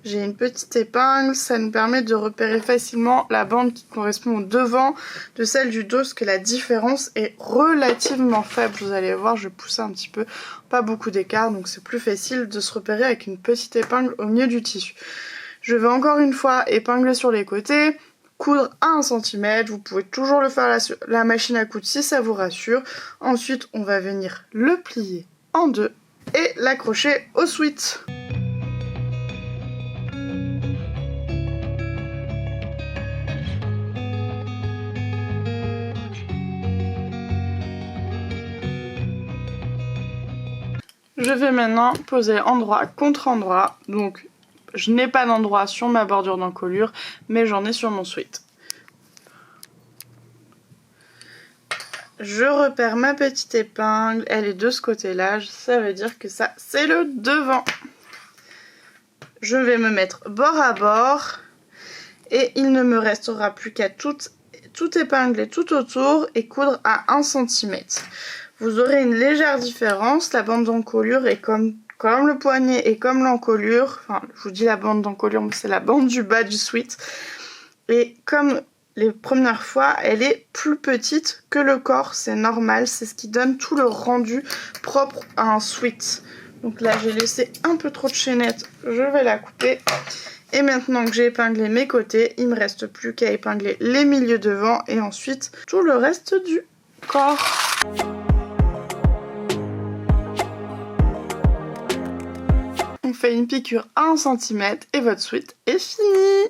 J'ai une petite épingle, ça nous permet de repérer facilement la bande qui correspond au devant de celle du dos, parce que la différence est relativement faible. Vous allez voir, je vais pousser un petit peu, pas beaucoup d'écart, donc c'est plus facile de se repérer avec une petite épingle au milieu du tissu. Je vais encore une fois épingler sur les côtés, coudre à 1 cm, vous pouvez toujours le faire à la machine à coudre si ça vous rassure. Ensuite, on va venir le plier en deux et l'accrocher au sweat. Je vais maintenant poser endroit contre endroit, donc je n'ai pas d'endroit sur ma bordure d'encolure, mais j'en ai sur mon sweat. Je repère ma petite épingle, elle est de ce côté-là, ça veut dire que ça c'est le devant. Je vais me mettre bord à bord et il ne me restera plus qu'à tout épingler tout autour et coudre à 1 cm. Vous aurez une légère différence, la bande d'encolure est comme le poignet et comme l'encolure, enfin je vous dis la bande d'encolure mais c'est la bande du bas du sweat, et comme les premières fois elle est plus petite que le corps, c'est normal, c'est ce qui donne tout le rendu propre à un sweat. Donc là j'ai laissé un peu trop de chaînette, je vais la couper. Et maintenant que j'ai épinglé mes côtés, il me reste plus qu'à épingler les milieux devant et ensuite tout le reste du corps. On fait une piqûre à 1 cm et votre sweat est fini.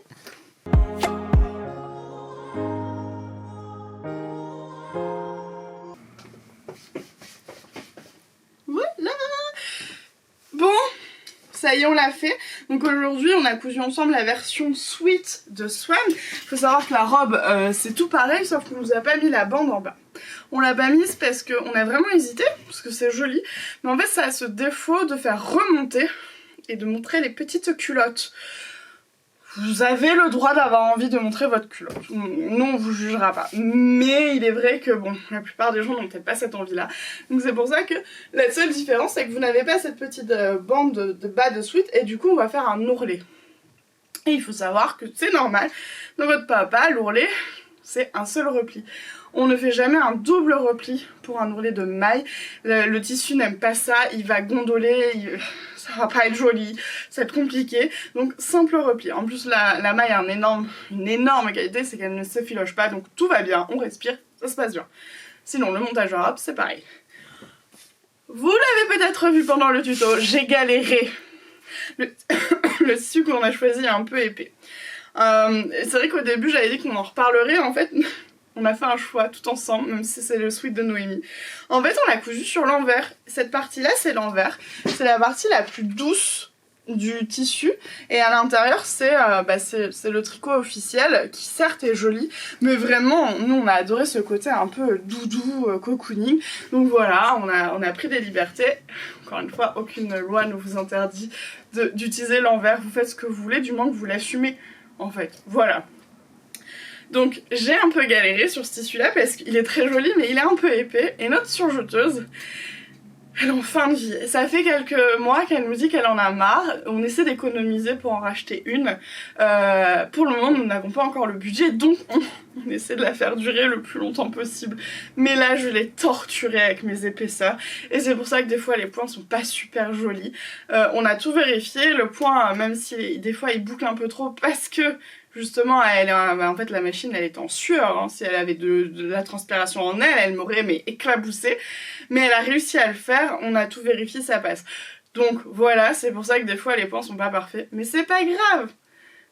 Voilà. Bon, ça y est, on l'a fait. Donc aujourd'hui, on a cousu ensemble la version sweat de Swan. Il faut savoir que la robe, c'est tout pareil, sauf qu'on nous a pas mis la bande en bas. On l'a pas mise parce qu'on a vraiment hésité, parce que c'est joli. Mais en fait, ça a ce défaut de faire remonter et de montrer les petites culottes. Vous avez le droit d'avoir envie de montrer votre culotte. Nous, on vous jugera pas. Mais il est vrai que, bon, la plupart des gens n'ont peut-être pas cette envie-là. Donc c'est pour ça que la seule différence, c'est que vous n'avez pas cette petite bande de bas de sweat. Et du coup, on va faire un ourlet. Et il faut savoir que c'est normal. Dans votre papa, l'ourlet, c'est un seul repli. On ne fait jamais un double repli pour un ourlet de maille. Le tissu n'aime pas ça, il va gondoler, ça va pas être joli, ça va être compliqué. Donc simple repli. En plus la maille a une énorme qualité, c'est qu'elle ne s'effiloche pas, donc tout va bien, on respire, ça se passe bien. Sinon le montage en robe c'est pareil. Vous l'avez peut-être vu pendant le tuto, j'ai galéré. Le tissu qu'on a choisi est un peu épais. C'est vrai qu'au début j'avais dit qu'on en reparlerait, en fait on a fait un choix tout ensemble, même si c'est le sweat de Noémie. En fait on l'a cousu sur l'envers, cette partie là c'est l'envers, c'est la partie la plus douce du tissu et à l'intérieur c'est le tricot officiel qui certes est joli mais vraiment nous on a adoré ce côté un peu doudou, cocooning, donc voilà on a pris des libertés. Encore une fois aucune loi ne vous interdit d'utiliser l'envers, vous faites ce que vous voulez du moment que vous l'assumez en fait, voilà. Donc j'ai un peu galéré sur ce tissu là parce qu'il est très joli mais il est un peu épais et notre surjeteuse elle est en fin de vie. Ça fait quelques mois qu'elle nous dit qu'elle en a marre, on essaie d'économiser pour en racheter une. Pour le moment nous n'avons pas encore le budget donc on essaie de la faire durer le plus longtemps possible. Mais là je l'ai torturée avec mes épaisseurs et c'est pour ça que des fois les points sont pas super jolis. On a tout vérifié, le point même si des fois il boucle un peu trop parce que justement, en fait la machine elle est en sueur, hein. Si elle avait de la transpiration en elle, elle m'aurait éclaboussé. Mais elle a réussi à le faire, on a tout vérifié, ça passe. Donc voilà, c'est pour ça que des fois les points sont pas parfaits. Mais c'est pas grave.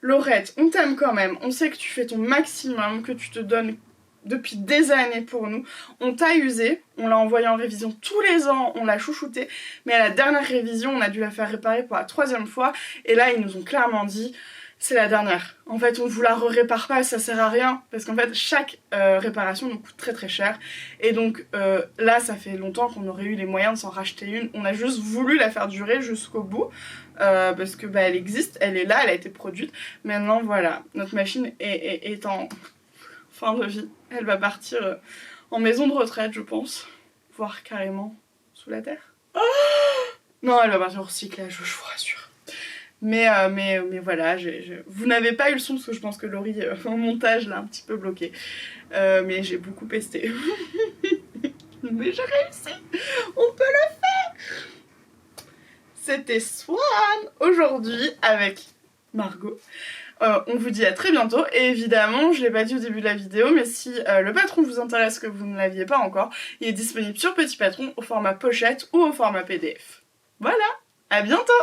Laurette, on t'aime quand même, on sait que tu fais ton maximum, que tu te donnes depuis des années pour nous. On t'a usé, on l'a envoyé en révision tous les ans, on l'a chouchouté, mais à la dernière révision, on a dû la faire réparer pour la 3e fois, et là, ils nous ont clairement dit, c'est la dernière. En fait, on vous la répare pas, ça sert à rien, parce qu'en fait, chaque réparation nous coûte très très cher, et donc là, ça fait longtemps qu'on aurait eu les moyens de s'en racheter une, on a juste voulu la faire durer jusqu'au bout, parce que bah, elle existe, elle est là, elle a été produite, maintenant voilà, notre machine est en fin de vie. Elle va partir en maison de retraite, je pense. Voire carrément sous la terre. Oh non, elle va partir au recyclage, je vous rassure. Mais voilà, vous n'avez pas eu le son parce que je pense que Laurie, en montage, l'a un petit peu bloqué. Mais j'ai beaucoup pesté. Mais j'ai réussi. On peut le faire. C'était Swan aujourd'hui avec Margot. On vous dit à très bientôt, et évidemment, je l'ai pas dit au début de la vidéo, mais si le patron vous intéresse, que vous ne l'aviez pas encore, il est disponible sur Petit Patron au format pochette ou au format PDF. Voilà, à bientôt!